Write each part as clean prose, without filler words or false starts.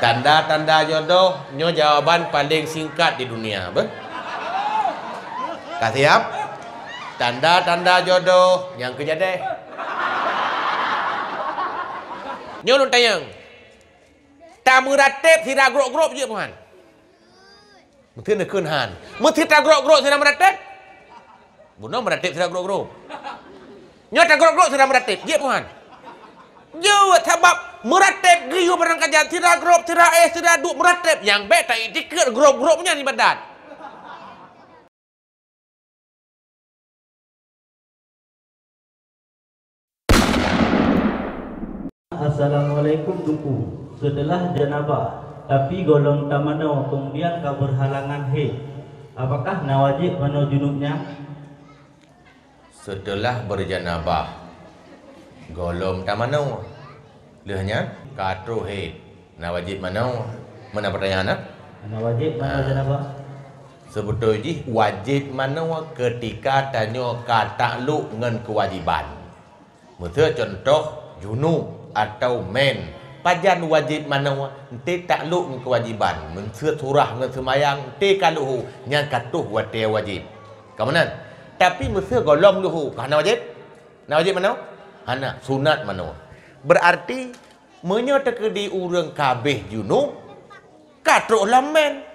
Tanda-tanda jodoh nyo jawaban paling singkat di dunia. Apa? Kasih siap? Tanda-tanda jodoh yang kejadian. Nyo lu tayang. Tak meratip sira grok-grok je puan. Mesti nak kunhan. Mesti tak grok-grok sira meratip. Buno meratip sira grok-grok. Nyo tak grok-grok sira meratip je puan. Yo sebab meratip giyu barang kajian tira grop tira tira duk meratip yang baik tak itikir grop-gropnya ni badan. Assalamualaikum tuku. Setelah janabah tapi golong tamano kemudian kau berhalangan haid. Apakah nawajib mano junubnya? Setelah berjanabah golong tamano lehnya katro haid. Nawajib mano? Mana pertanyaan? Nawajib mano janabah? Sebetulnya wajib mano ketika tanya katakluk dengan kewajiban. Misal contoh junub atau men pajan wajib mana ente takluk dengan kewajiban mensur surah dengan semayang ente kaluhu yang katuh wate wajib kamanan tapi mesti golong luhu kana wajib mana hana sunat mana berarti menyata ke di urang kabeh junub katuh lamen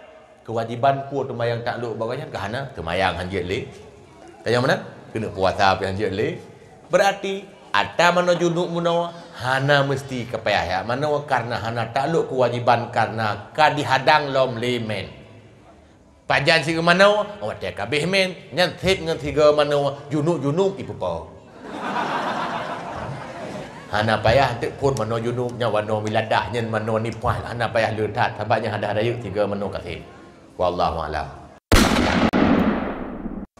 kewajiban ku semayang takluk bagaian kana semayang hanjit le tanya mana kena puasa pi hanjit le berarti ada mana junub mana hana mesti kepayah mana karena hana takluk kewajiban karena kadihadang lom lemen pajan si mana dia kabeh men nyan thip ngan tiga mana junub ipu pa hana payah tek pun mana junub nya wano miladah nyen mana ni puas hana payah letat sebabnya ada dayuk tiga mana kasih wallahu alam.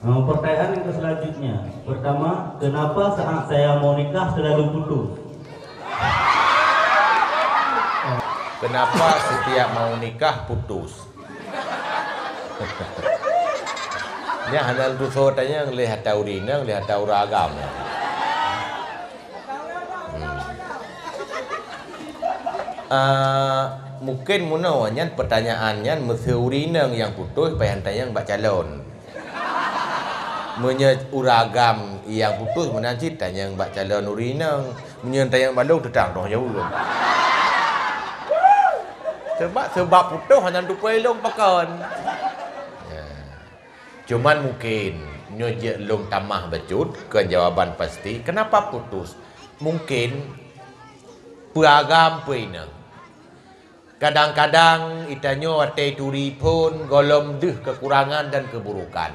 Pertanyaan yang selanjutnya. Pertama, kenapa saat saya mau nikah selalu putus? Kenapa setiap mau nikah putus? Ini handal tu soalnya lihat tahu dina, lihat tahu ragam. Mungkin munawanya pertanyaannya mesti urinang yang putus, payah tanya mbak calon. Menye uragam yang putus menanti tanya mbak calon urinang menye tanya balong tetang dah jauh belum sebab putus hanya tu pelong pakan ya. Cuman mungkin nyoje long tamah becut ke jawaban pasti kenapa putus mungkin peragam peinang kadang-kadang itanyo ate turi pun golom deh kekurangan dan keburukan.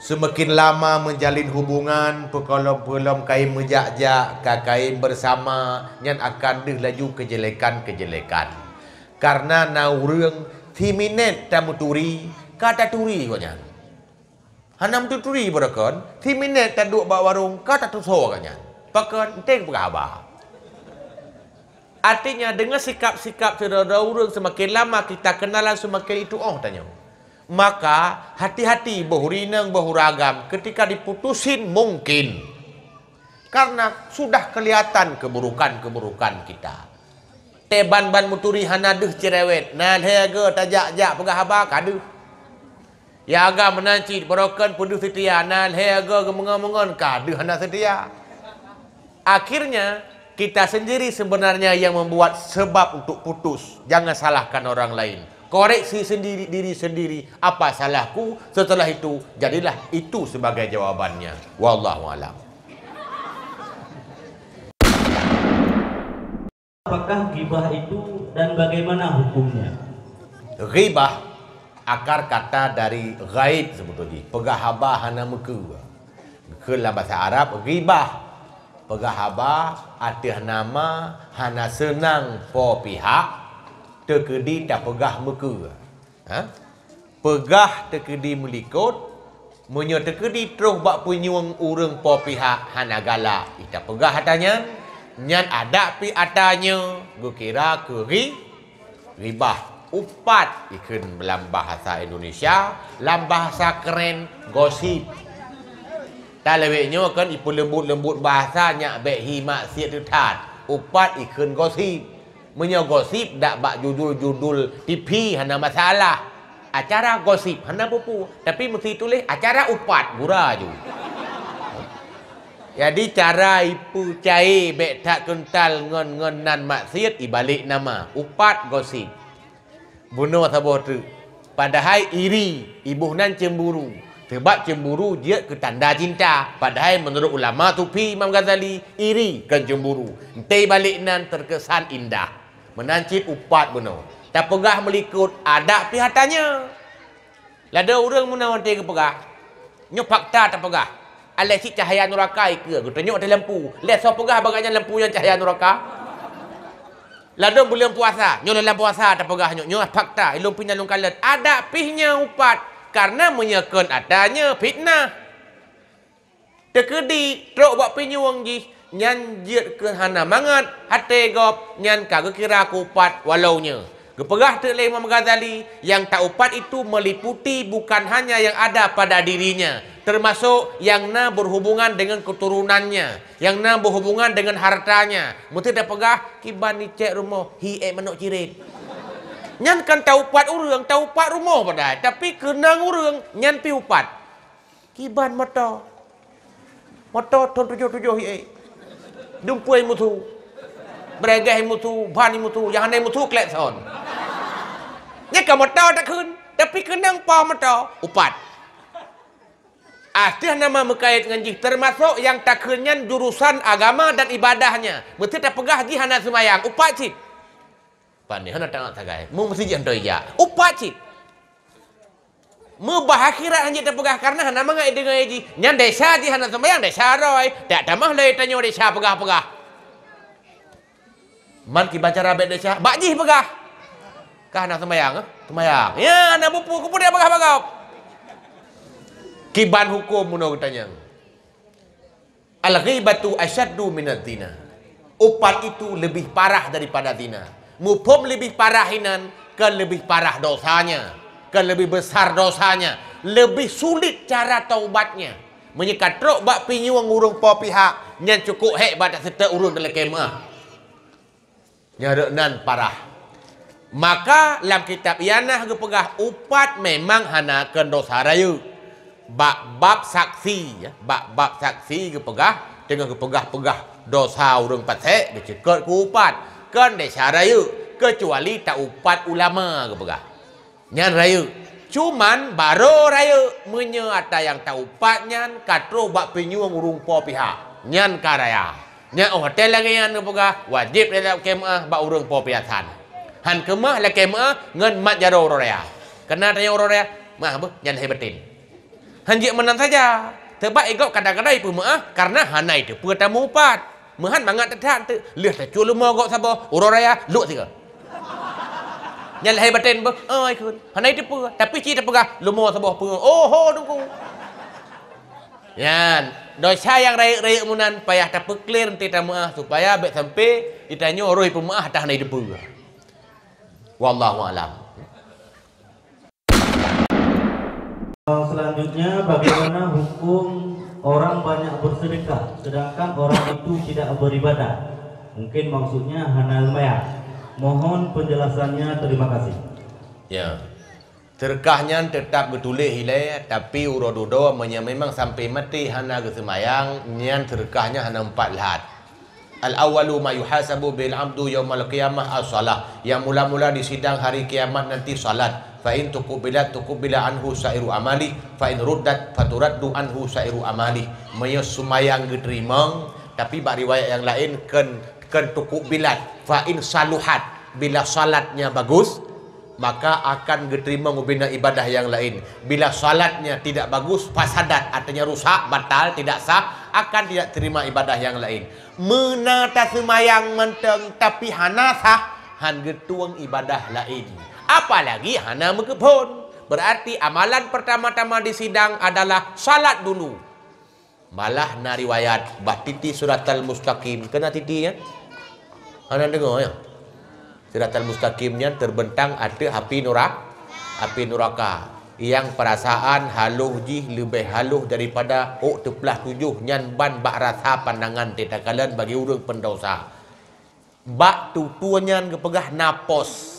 Semakin lama menjalin hubungan, pekolom-pelom kain menjak-jak, kain bersama, yang akan laju kejelekan-kejelekan. Karena naurung timinit tamu turi, kata turi kanya. Hanam tu turi berakon, timinit tak duk bawa warung, kata tu so kanya. Pakon teng berapa? Artinya dengan sikap-sikap saudara-saudara semakin lama kita kenalan semakin itu tanya. Maka hati-hati behurinang behuragam ketika diputusin mungkin karena sudah kelihatan keburukan-keburukan kita. Teban-ban muturi hanaduh cerewet nan hega tajak-jak pegah haba kaduh. Ya aga menanci berokan puduh setia nan hega gemengon-mengon kaduh hana setia. Akhirnya kita sendiri sebenarnya yang membuat sebab untuk putus. Jangan salahkan orang lain. Koreksi sendiri diri sendiri apa salahku setelah itu jadilah itu sebagai jawabannya wallahu alam. Apakah ghibah itu dan bagaimana hukumnya? Ghibah akar kata dari ghaib sebetulnya pegahaba hana muka ke dalam bahasa Arab ghibah pegahaba arti nama hana senang po pihak tekedi tak pegah muka. Pegah tekedi melikut, menyo tekedi terus bak penyuang urang po pihak hanagala. Ita pegah hatanya, nyan ada pi atanya, gue kira ke ribah. Upat ikun dalam bahasa Indonesia, dalam bahasa keren gosip. Tak lebihnya kan ipu lembut-lembut bahasanya bek himak siat tutat. Upat ikun gosip. Menyo gosip dak bak judul-judul TV hana masalah. Acara gosip hana pupu, tapi mesti tulis acara upat gura ju. Jadi cara ipu cai bek tak kental ngon-ngonan maksiat ibalik nama upat gosip. Bunuh sabah tu. Padahal iri, ibu nan cemburu. Sebab cemburu dia ke tanda cinta. Padahal menurut ulama Sufi Imam Ghazali, iri kan cemburu. Entai balik nan terkesan indah. Menancip upat benar. Tak pegah melikut ada pihatannya. Lada orang menawanti ke pegah. Nyok fakta tak pegah. Alasi cahaya neraka ke. Kita nyok ada lampu. Lihat so pegah bagainya lampu yang cahaya neraka. Lada bulan puasa. Nyok dalam puasa tak pegah nyok. Nyok fakta. Ilung pinya lung kalat. Ada pihnya upat. Karena menyekun adanya fitnah. Terkedi trok buat penyuang ji nyan jiat ke hana mangat hati gop nyan kagak kira ku upat walaunya. Geperah terleh Imam Ghazali yang tak upat itu meliputi bukan hanya yang ada pada dirinya, termasuk yang na berhubungan dengan keturunannya, yang na berhubungan dengan hartanya. Mesti dah pegah kiban ni cek rumah hi manok cirit. Nyan kan taupat urang, taupat rumah pada. Tapi kenang urang, nyan pi upat. Kiban motor. Motor ton 77 hi. Dumpuai mutu. Beregai mutu, ban mutu, yang anai mutu klekson. Nya ka motor tak kun, tapi kenang pa motor upat. Asih nama mengkait dengan jih, termasuk yang tak kenyan jurusan agama dan ibadahnya. Mesti tak pegah jih hana semayang, upat cip. Pandai hana tengok tagai. Mu mesti jangan doya. Upat cip. Mu bahakira anjir terpegah karena hana mangai dengan eji. Nyan desa ji hana sembayang desa roy. Tak tamah lei tanyo desa pegah-pegah. Man ki baca rabet desa, bak ji pegah. Kah hana sembayang? Sembayang. Ya, hana bupu ku dia pegah-pegah. Kiban hukum muno tanya. Al-ghibatu asyaddu minadz zina. Upat itu lebih parah daripada zina. Mupum lebih parahinan, kan lebih parah dosanya, kan lebih besar dosanya, lebih sulit cara taubatnya. Menyekat trok bak pinyuang urung po pihak, nyan cukup hek badak serta urung dalam kemah. Nyareknan parah. Maka dalam kitab Yanah gepegah upat memang hanakan dosa raya. Bab saksi, ya, bab saksi gepegah dengan gepegah-pegah dosa urung patek, dicekut ku upat. Kan desa raya kecuali tak upat ulama ke pegah nyan raya cuman baru raya menyata yang tak upat nyan katro bak penyuang urung po pihak nyan karaya nyan hotel lagi nyan ke pegah wajib dalam kemah bak urung po pihasan han kemah la kemah ngan mat jaro raya kena tanya raya mah apa nyan hebatin hanjik menan saja sebab egok kadang-kadang ipu mah karena hanai tu pertama upat Mahan mangat tak tu. Lihat tak cua lemah kau sabar. Orang raya luk tiga. Nyal hai batin ber. Ai kun. Hanai tu pur. Tapi cita pegah lemah sabar pur. Oh ho tunggu. Yan. Dosa yang raya-raya munan payah tak clear nanti tamuah supaya bet sampai ditanya roi pemaah tak hanai tu pur. Wallahu alam. Selanjutnya bagaimana hukum orang banyak bersedekah sedangkan orang itu tidak beribadah? Mungkin maksudnya hana lumayan. Mohon penjelasannya, terima kasih. Ya. Terkahnya tetap betulis hilai tapi urododo memang sampai mati hana kesemayang nyan terkahnya hana 4 lahat. Al-awwalu ma yuhasabu bil 'abdu yaumal qiyamah as-salah. Yang mula-mula di sidang hari kiamat nanti salat. Fa in tuqbilat anhu sairu amali, fa in ruddat faturaddu anhu sairu amali. Meyo sumayang diterima tapi bak riwayat yang lain kan tuqbilat fa in saluhat, bila salatnya bagus maka akan diterima ngubina ibadah yang lain. Bila salatnya tidak bagus, fasadat artinya rusak, batal, tidak sah, akan tidak terima ibadah yang lain. Menata semayang menteng tapi hana sah, han getuang ibadah lain. Apalagi hana mekepun. Berarti amalan pertama-tama di sidang adalah salat dulu. Malah na riwayat batiti suratal mustaqim. Kena titi ya? Hana dengar ya? Siratal mustaqimnya terbentang ada api neraka yang perasaan haluh jih lebih haluh daripada teplah 7 nyan ban bak rasa pandangan tetakalan bagi urang pendosa. bak tu tuanyan ke pegah napos.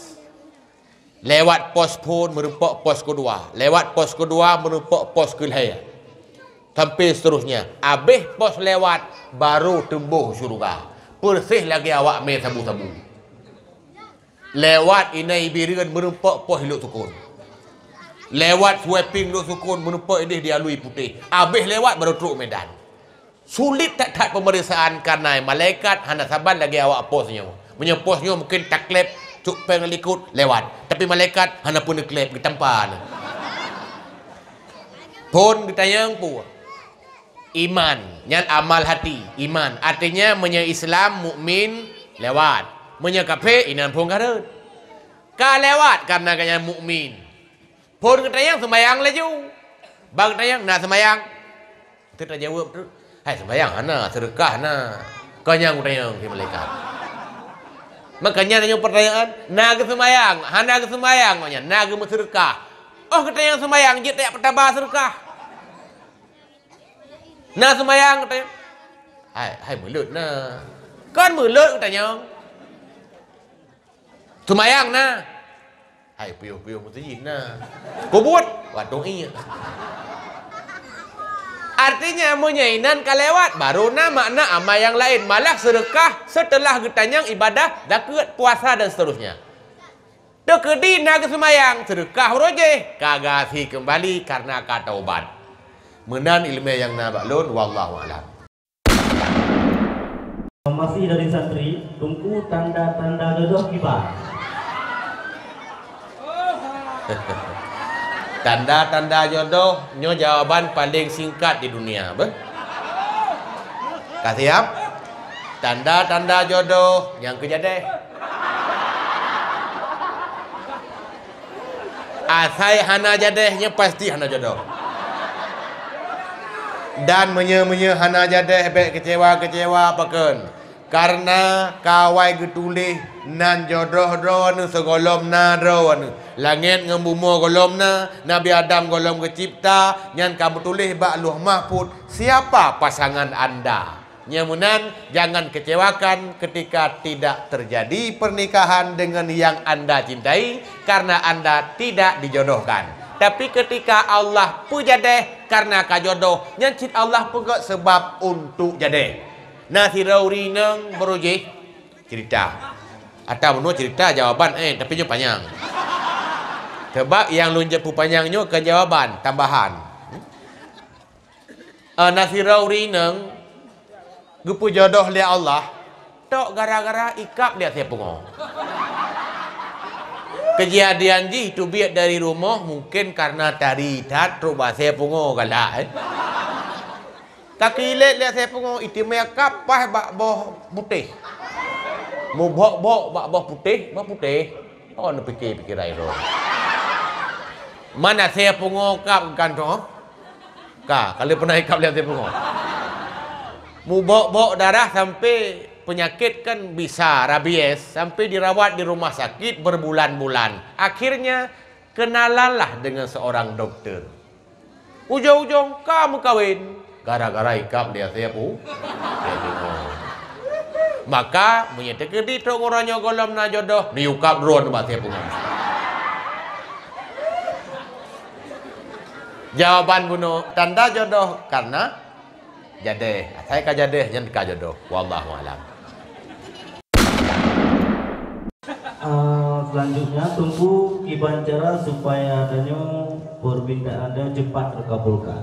Lewat pos pun merupak pos kedua. Lewat pos kedua merupak pos kelihaya. Sampai seterusnya. Habis pos lewat, baru tembuh syurga. Persih lagi awak main sabu-sabu. Lewat inai birian merupak pos hiluk sukun. Lewat sweeping hiluk sukun merupak ini dialui putih. Habis lewat baru teruk medan. Sulit tak pemeriksaan karena malaikat hana saban lagi awak posnya. Punya posnya mungkin taklep cuk pengelikut lewat. Tapi malaikat hana pun klep ke tempat. Pun ditayang pu. Iman, nyan amal hati, iman. Artinya menye Islam mukmin lewat. Menye kafir inan pun garut. Ka lewat karena kanya mukmin. Pun ketayang sembayang laju. Bang tayang nak sembayang. Kita tak jawab tu. Hai sembayang hana, sedekah hana. Kau yang tayang ke malaikat. Makanya tanya pertanyaan, nak ke sembayang, hana ke sembayang, maknanya nak ke sedekah. Oh ketayang sembayang, je tak pertabah sedekah. Nak sembayang katanya. Hai mulut na. Kan mulut katanya. Sembayang na. Hai piuh-piuh masjid na. Kau buat wadong iya. Artinya menyainan kalewat baru na makna amal yang lain. Malah sedekah setelah getanyang ibadah, zakat, puasa dan seterusnya. Dekedi nak semayang, sedekah roje, kagasi kembali karena kata obat. Menan ilmu yang na baklun, wallahu alam. Masih dari santri, tunggu tanda-tanda jodoh kibar. Tanda-tanda jodoh nyo jawaban paling singkat di dunia. Kasih siap? Tanda-tanda jodoh yang kejadian. Asai hana jadehnya pasti hana jodoh. Dan menye hana jadeh bek kecewa-kecewa paken. Karena kawai getulih nan jodoh ron segolom na ron. Langit ngembumo golom na, Nabi Adam golom kecipta, nyan kamu tulis bak luh mahfud siapa pasangan anda. Nyamunan jangan kecewakan ketika tidak terjadi pernikahan dengan yang anda cintai karena anda tidak dijodohkan. Tapi ketika Allah pujadeh karena kajodoh, nyancit Allah pegak sebab untuk jadeh. Nasi rauri nang berujih cerita. Atau menurut cerita jawaban tapi nyo panjang. Sebab yang lunjak panjangnya ke jawaban tambahan. Nasi rauri nang gupu jodoh li Allah tok gara-gara ikap dia saya pungo. Kejadian ji itu biar dari rumah mungkin karena tadi tat rubah saya pungo galak. Kaki lihat saya pungo itu makeup pas bak boh putih. Mu bok bak boh putih. Oh nak fikir air. Mana saya pungo kap kantor? Kalau pernah ikap lihat saya pungo. Mu bok darah sampai penyakit kan bisa rabies sampai dirawat di rumah sakit berbulan-bulan. Akhirnya kenalanlah dengan seorang dokter. Ujung-ujung kamu kawin gara-gara ikap dia saya pungo. Maka menyatakan di tok orangnya golom na jodoh ni ukap drone bak saya pungo. Jawaban bunuh tanda jodoh karena jadeh. Saya ka jadeh yang ka jodoh. Wallahu alam. Selanjutnya tunggu gimana cara supaya adanya permintaan Anda cepat terkabulkan.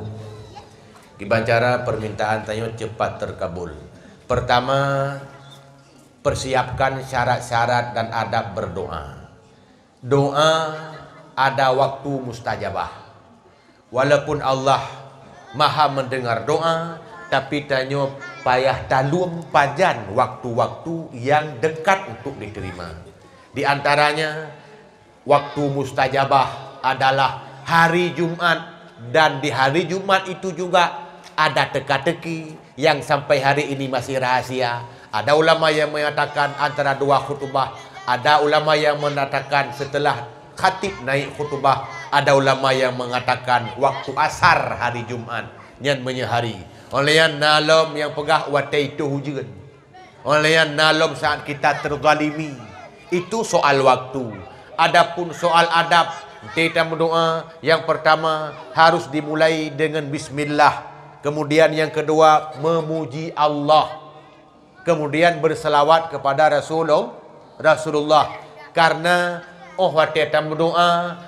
Gimana cara permintaan tanya cepat terkabul? Pertama, persiapkan syarat-syarat dan adab berdoa. Doa ada waktu mustajabah. Walaupun Allah Maha mendengar doa, tapi tanya payah talum pajan waktu-waktu yang dekat untuk diterima. Di antaranya waktu mustajabah adalah hari Jumat, dan di hari Jumat itu juga ada teka-teki yang sampai hari ini masih rahasia. Ada ulama yang mengatakan antara dua khutbah, ada ulama yang mengatakan setelah khatib naik khutbah, ada ulama yang mengatakan waktu asar hari Jumat yang menyehari. Oleh yang nalom yang pegah watai itu hujan. Oleh yang nalom saat kita terzalimi. Itu soal waktu. Adapun soal adab, kita berdoa yang pertama harus dimulai dengan bismillah. Kemudian yang kedua memuji Allah. Kemudian berselawat kepada Rasulullah. Karena waktu kita berdoa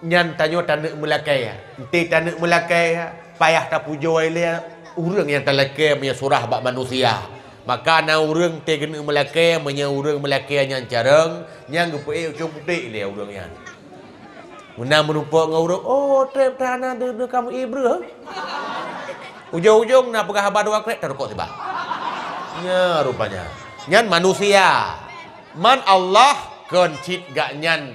nyan tanyo tanek melakai. Ente tanek melakai payah tak puja ile urang yang talakai punya surah bak manusia. Maka na urang te kena melakai punya urang melakai yang careng yang gepek ucap putih dia urang yang. Muna menumpuk ngau urang, oh trep tanah de kamu ibra. Ujung-ujung nak pegah habar dua krek terkok tiba. Ya rupanya. Nyan manusia. Man Allah kencit gak nyan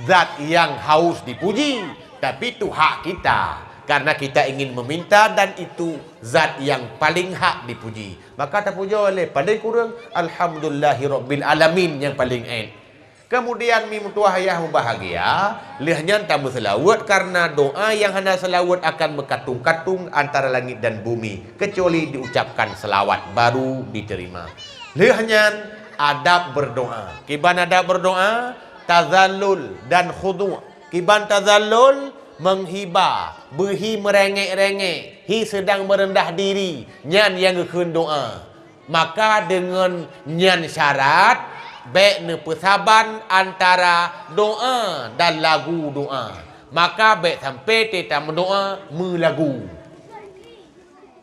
zat yang haus dipuji, tapi itu hak kita karena kita ingin meminta dan itu zat yang paling hak dipuji. Maka terpuja oleh paling kurang alhamdulillahirabbil alamin yang paling end. Kemudian mimtuah ayah bahagia, lihnya tambah selawat karena doa yang hendak selawat akan mekatung-katung antara langit dan bumi kecuali diucapkan selawat baru diterima. Lihnya adab berdoa. Kiban adab berdoa tazallul dan khudu'. Kiban tazallul menghibah, berhi merengek-rengek, hi sedang merendah diri, nyan yang gekeun doa. Maka dengan nyan syarat baik ne persaban antara doa dan lagu doa. Maka baik sampai kita mendoa melagu.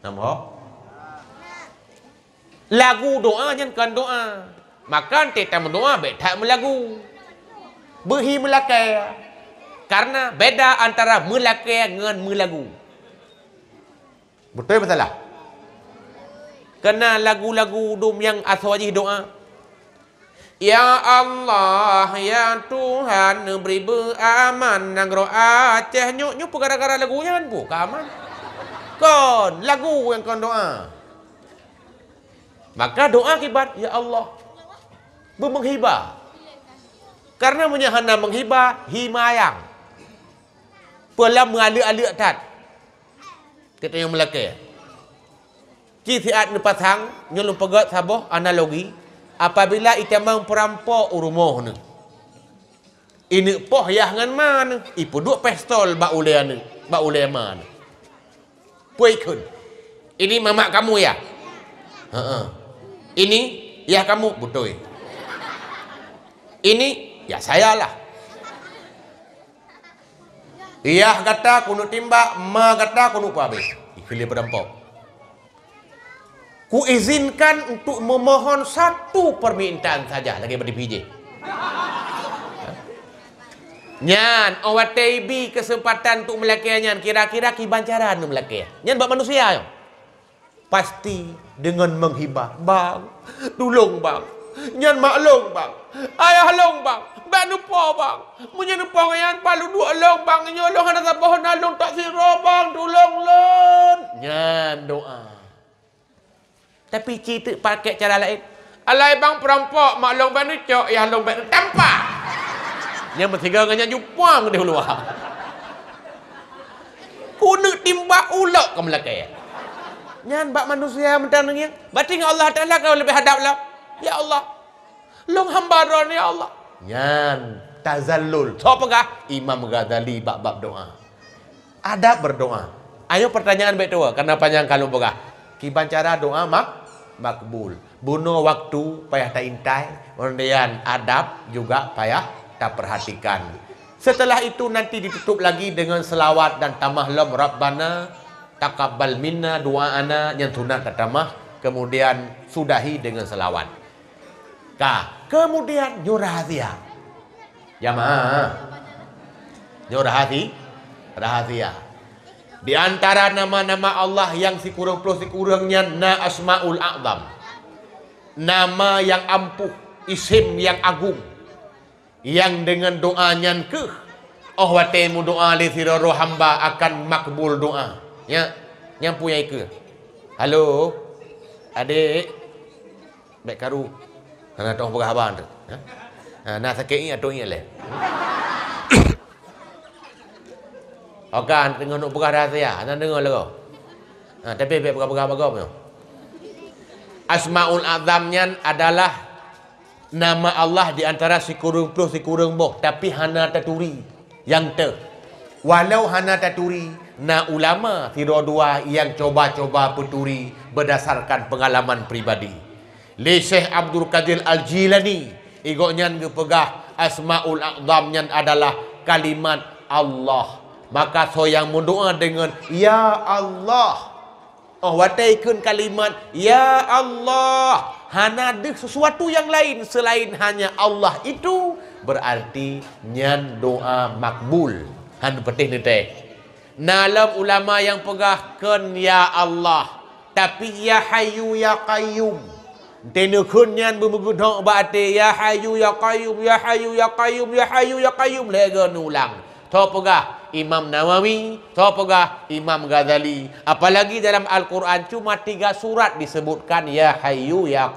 Nampak? Lagu doa nyan kan doa. Maka kita mendoa baik tak melagu. Berhi melakai. Karena beda antara melakai dengan melagu. Betul betul lah. Kena lagu-lagu dum yang aswajih doa. Ya Allah, ya Tuhan, beri beraman nangro Aceh nyuk gara-gara lagunya kan bu, aman. Kon lagu yang kon doa. Maka doa akibat ya Allah menghibah. Karena menyahana menghibah himayang. Pelam mengaluk-aluk tat. Kita yang melakai. Cisiat ni pasang nyolong pegat saboh analogi. Apabila ita mang perampok urumoh ni. Ini poh yah ngan mana? Ipu duk pistol bak uleh ni, bak uleh mana? Puikun. Ini mamak kamu ya? Ini ya kamu betul. Ini ya saya lah. Iya kata kuno timbak, ma kata kuno habis. Pilih perampok. Ku izinkan untuk memohon satu permintaan saja lagi pada PJ. Nyan, awak tebi kesempatan untuk melakai nyan. Kira-kira kibancaran untuk melakai. Nyan buat manusia. Pasti dengan menghibah. Bang, tolong bang. Nyan maklong bang. Ayah long bang. Bang nupa bang. Punya nupa ngayan palu dua long bang. Nyolong ada sabah nalong tak siro bang. Tolong lon. Nyan doa. Tapi cerita pakai cara lain. Alai bang perampok maklong bang ni cok. Ya long bang tampak. Yang bertiga dengan jumpa dia keluar. Kuna timbak ulak ke melakai. Nyan bak manusia mentang yang. Berarti Allah Ta'ala kau lebih hadap lah. Ya Allah. Long hambaran ya Allah. Nyan tazallul. So apakah? Imam Ghazali bab-bab doa. Adab berdoa. Ayo pertanyaan baik tua. Kenapa yang kalau pegah? Kiban cara doa makbul. Bunuh waktu payah tak intai. Kemudian adab juga payah tak perhatikan. Setelah itu nanti ditutup lagi dengan selawat dan tamahlam Rabbana taqabbal minna du'ana yang sunat tamah. Kemudian sudahi dengan selawat. Kemudian rahasia. Jamaah. Rahasia. Di antara nama-nama Allah yang sikurang-sikurangnya na asmaul a'zam. Nama yang ampuh, isim yang agung. Yang dengan doanya ke watemu doa li siraro hamba akan makbul doa. Ya, yang punya ke. Halo. Adik. Baik karu. Hana tong berhaban tu. Nah sakit ni atau ni leh. Okan dengan nak berah rahsia. Hana dengar lah kau. Tapi baik berah-berah bagam tu. Asmaul Azamnya adalah nama Allah di antara sikurung puluh sikurung boh, tapi hana taturi yang te. Walau hana taturi, na ulama dua yang coba-coba peturi berdasarkan pengalaman pribadi. Li Syekh Abdul Qadir Al-Jilani igoknya ngepegah Asmaul Azamnya adalah kalimat Allah. Maka so yang mendoa dengan Ya Allah. Oh, wataikun kalimat Ya Allah. Hana ada sesuatu yang lain selain hanya Allah itu, berarti nyan doa makbul. Han petih ni teh. Nalam ulama yang pegahkan Ya Allah, tapi Ya Hayyu Ya Qayyum. Tenukun nyan bermegudok berarti Ya Hayyu Ya Qayyum, Ya Hayyu Ya Qayyum, Ya Hayyu Ya Qayyum. Lega nulang. Tau pegah Imam Nawawi, tau pegah Imam Ghazali. Apalagi dalam Al-Quran cuma 3 surat disebutkan Ya Hayyu Ya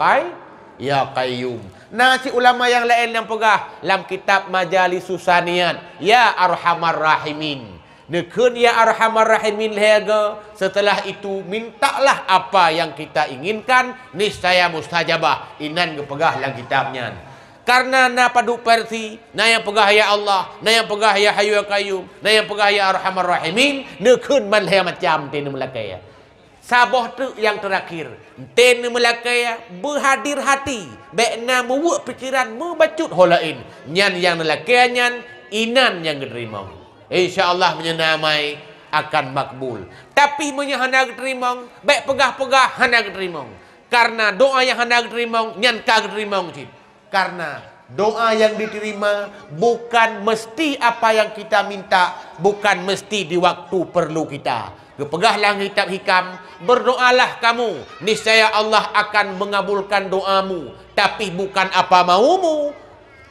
Qayyum. Nah, si ulama yang lain yang pegah dalam kitab Majalis Susanian Ya Arhamar Rahimin. Nekun Ya Arhamar Rahimin lega. Setelah itu mintalah apa yang kita inginkan, niscaya mustajabah. Inan kepegah dalam kitabnya. Karena na padu perti, na yang pegah Ya Allah, na yang pegah Ya Hayyu Ya Qayyum, na yang pegah Ya Arhamar Rahimin, nekun man leh macam tenu melakaya. Saboh tu yang terakhir, tenu melakaya berhadir hati, bekna muwuk pikiran membacut holain. Nyan yang melakaya nyan, inan yang diterima. InsyaAllah menyenamai akan makbul. Tapi menyahana diterima, bek pegah-pegah hana diterima. Karena doa yang hana diterima, nyan kagak diterima cip. Karena doa yang diterima bukan mesti apa yang kita minta, bukan mesti di waktu perlu kita. Kepegahlah kitab hikam, berdoalah kamu, niscaya Allah akan mengabulkan doamu, tapi bukan apa maumu,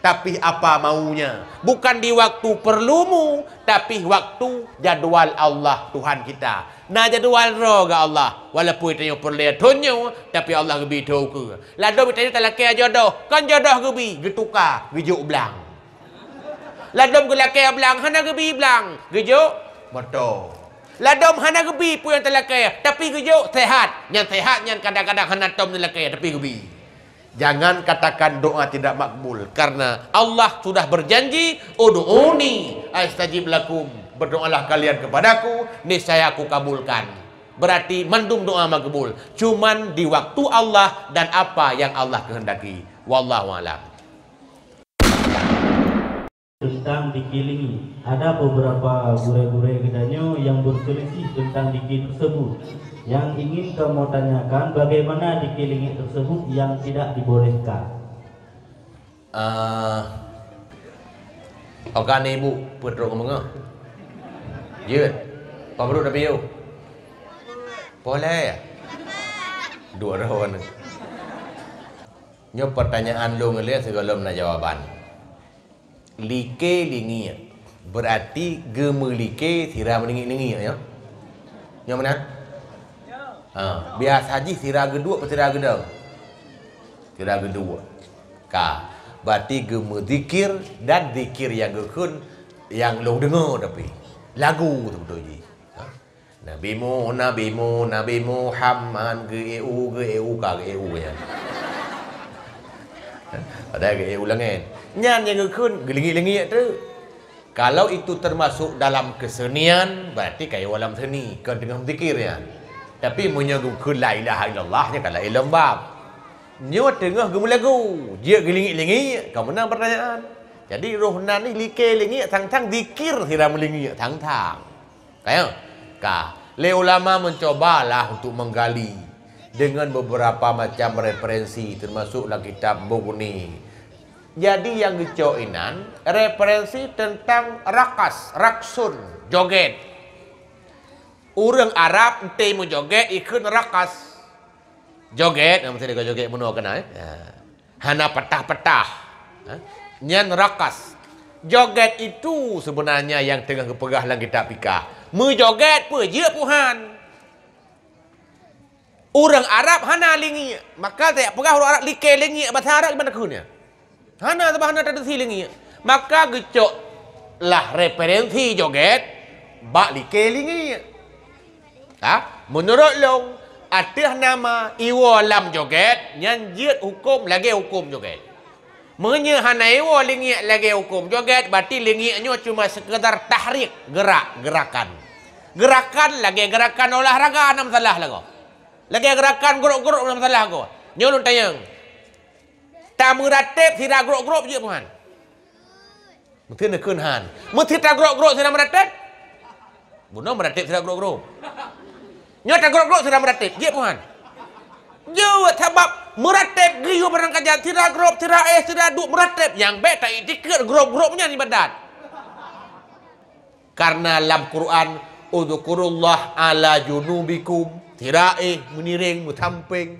tapi apa maunya. Bukan di waktu perlumu, tapi waktu jadual Allah Tuhan kita. Nah jadual roga Allah. Walaupun itu yang perlihat tunyo, tapi Allah gebi tahu ke. Lalu bertanya talaki jodoh, kan jodoh gebi getuka gejuk belang. Lalu gelaki belang, hana gebi belang gejuk betul. Lalu hana gebi pun yang talaki, tapi gejuk sehat. Yang sehat yang kadang-kadang hana tom talaki, tapi gebi. Jangan katakan doa tidak makbul, karena Allah sudah berjanji, ud'uni astajib lakum. Berdoalah kalian kepadaku, niscaya aku kabulkan. Berarti mandum doa makbul, cuman di waktu Allah dan apa yang Allah kehendaki. Wallahu a'lam. Tentang dikilingi, ada beberapa gure-gure kedanyo yang berselisih tentang dikil tersebut. Yang ingin kamu tanyakan, bagaimana dikilingi tersebut yang tidak dibolehkan? Okan ibu putruk mengah. Yun, apa perlu dah piu? Boleh. Dua rawan. Nyo pertanyaan lu ngelihat segala nak jawaban. Like lingi berarti gemelike sira melingi-lingi ya. Nyo mana? Biasa haji sira kedua atau sira kedua? Sira kedua. Ka, berarti gemu zikir dan zikir yang gekun yang lu dengar tapi lagu betul je. Nabimu Nabi Muhammad geu ka ya. Ada geu ulangan. Nyan yang gekun gelingi-lingi tu. Kalau itu termasuk dalam kesenian, berarti kayak dalam seni, kan dengan zikirnya. Tapi menyebut la ilaha illallah nya kalau ilmu bab. Nyo tengah gemu lagu, dia gelingi-lingi, kau menang pertanyaan. Jadi rohna ni like-lingi tang-tang zikir sira melingi tang-tang. Kayak ka, le ulama mencobalah untuk menggali dengan beberapa macam referensi termasuklah kitab Mughni. Jadi yang dicoinan referensi tentang rakas, raksun, joget. Orang Arab ente mu joget ikut rakas. Joget, mesti dia joget menua kena hana petah-petah. Nyan rakas. Joget itu sebenarnya yang tengah kepegah dalam kitab fikah. Menjoget pe je puhan. Orang Arab hana lingi. Maka tak pegah orang Arab like lingi bahasa Arab gimana kunya? Hana tambah hana tradisi lingi. Maka gecok lah referensi joget bak like lingi. Menurut long Atas nama iwa lam joget, nyanjit hukum lagi hukum joget. Menya hana iwa lingik lagi hukum joget, berarti lingiknya cuma sekedar tahrik, gerakan. Gerakan lagi gerakan olahraga, ada masalah lagu. Lagi gerakan grup-grup, ada masalah lagu. Nyolong tayang. Tak meratib, tidak grup-grup je Tuhan. Mesti nak kenhan. Mesti tak grup-grup, tidak meratib. Bunuh meratib, tidak grup-grup. Nyata grup-grup sudah meratib. Ya Tuhan. Jauh sebab meratib giyu barang kajian. Tidak grup, tidak tidak duk meratib. Yang baik tak itikir grup-grupnya ni badan. Karena dalam Quran, udzukurullah ala junubikum. Tidak meniring, mutamping.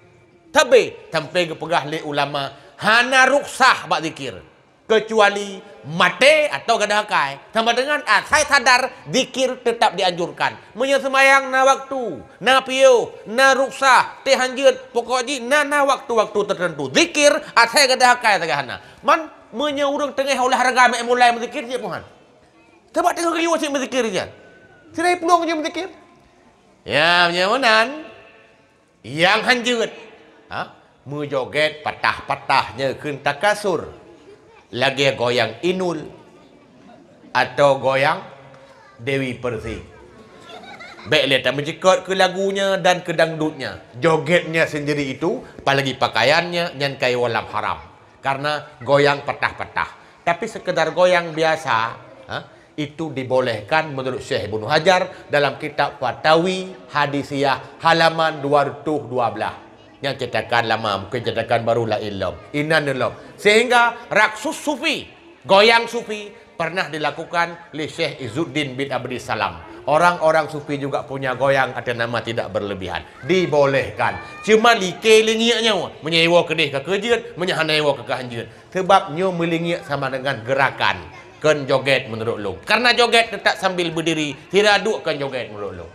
Tapi, tamping kepegah li ulama. Hana ruksah bak zikir. Kecuali mati atau gadahakai. Sama dengan saya sadar zikir tetap dianjurkan. Menyemayang na waktu, na piu, na ruksah, teh hanjut, pokoknya na waktu-waktu tertentu. Zikir saya gadahakai tagahana. Man menyeurang tengah olahraga mulai menzikir je Tuhan. Sebab tengah keliu asyik menzikir je. Sirai peluang je menzikir. Ya, menyemunan yang hanjut. Menjoget patah-patahnya kun takasur. Lagi goyang Inul atau goyang Dewi Persik. Baik lihat mencikot ke lagunya dan ke dangdutnya. Jogetnya sendiri itu, apalagi pakaiannya nyankai walam haram. Karena goyang patah-patah. Tapi sekedar goyang biasa, itu dibolehkan menurut Syekh Ibnu Hajar dalam kitab Fatawi Hadisiyah halaman 212. Yang cetakan lama, mungkin cetakan baru la ilm. Inanillah. Sehingga raksus sufi, goyang sufi pernah dilakukan oleh Syekh Izzuddin bin Abdi Salam. Orang-orang sufi juga punya goyang ada nama tidak berlebihan. Dibolehkan. Cuma like lingiknya menyewa kedih ke kejut, menyewa ke kehanjut. Sebab nyo melingik sama dengan gerakan. Ken joget menurut lo. Karena joget tetap sambil berdiri, tidak aduk kan joget menurut lo.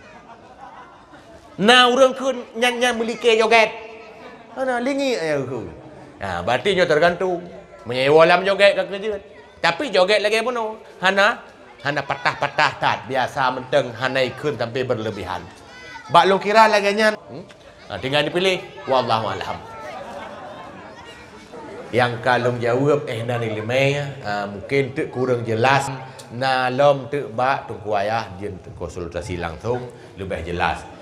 Nah, orang kun nyanyi melike joget. Ana lingi aja aku. Nah, berarti nyo tergantung. Menyewa lam joget ke kerja. Tapi joget lagi pun hana patah-patah tak biasa menteng hana ikun sampai berlebihan. Bak lo kira lagi nya. Tinggal dipilih. Wallahu alam. Yang kalau jawab dari limai mungkin tu kurang jelas. Na lom tu bak tunggu ayah jin konsultasi langsung lebih jelas.